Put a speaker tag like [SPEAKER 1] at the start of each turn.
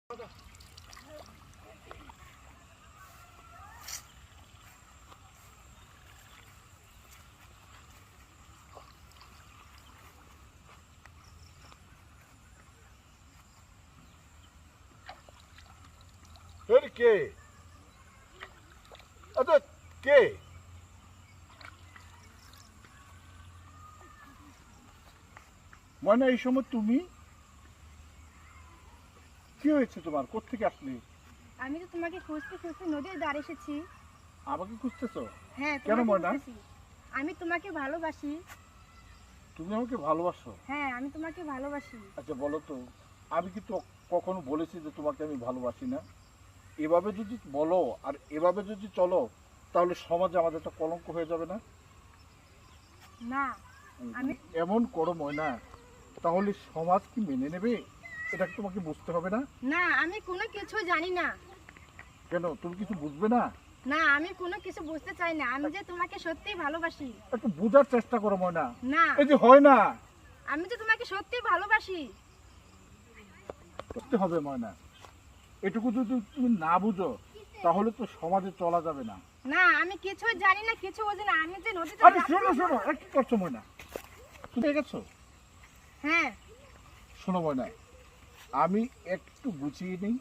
[SPEAKER 1] কে? আচ্ছা কে? ময়না, এই সময় তুমি? কি হয়েছে তোমার? কোত্থেকে আসলে?
[SPEAKER 2] আমি তো তোমাকে খুঁজতে খুঁজতে নদীর ধারে এসেছি।
[SPEAKER 1] আমাকে খুঁজতেছো?
[SPEAKER 2] হ্যাঁ,
[SPEAKER 1] কেন ময়না?
[SPEAKER 2] আমি তোমাকে ভালোবাসি।
[SPEAKER 1] তুমি আমাকে ভালোবাসো?
[SPEAKER 2] হ্যাঁ, আমি তোমাকে ভালোবাসি।
[SPEAKER 1] আচ্ছা বলো তো, আমি কি তো কখনো বলেছি যে তোমাকে আমি ভালোবাসি না? এভাবে যদি বলো আর এভাবে যদি চলো, তাহলে সমাজে আমাদের একটা কলঙ্ক হয়ে যাবে না?
[SPEAKER 2] না, আমি
[SPEAKER 1] এমন করো ময়না, তাহলে সমাজ কি মেনে নেবে? এটা কি তোমাকে বুঝতে হবে না?
[SPEAKER 2] না, আমি কোনো কিছু জানি না।
[SPEAKER 1] কেন, তুমি কিছু বুঝবে না?
[SPEAKER 2] না, আমি কোনো কিছু বুঝতে চাই না। আমি যে তোমাকে সত্যিই ভালোবাসি।
[SPEAKER 1] একটু বোঝার চেষ্টা করো ময়না।
[SPEAKER 2] না,
[SPEAKER 1] এই যে হয় না,
[SPEAKER 2] আমি যে তোমাকে সত্যিই ভালোবাসি।
[SPEAKER 1] করতে হবে ময়না। এটুকু যদি তুমি না বুঝো, তাহলে তো সমাজে চলা যাবে না।
[SPEAKER 2] না, আমি কিছুই জানি না, কিছু বুঝি না। আমি যে নদীতে
[SPEAKER 1] আরে শোনো শোনো, কি করছো ময়না? তুমি গেছো?
[SPEAKER 2] হ্যাঁ,
[SPEAKER 1] শোনো ময়না, আমি একটু গুছিয়ে নিই,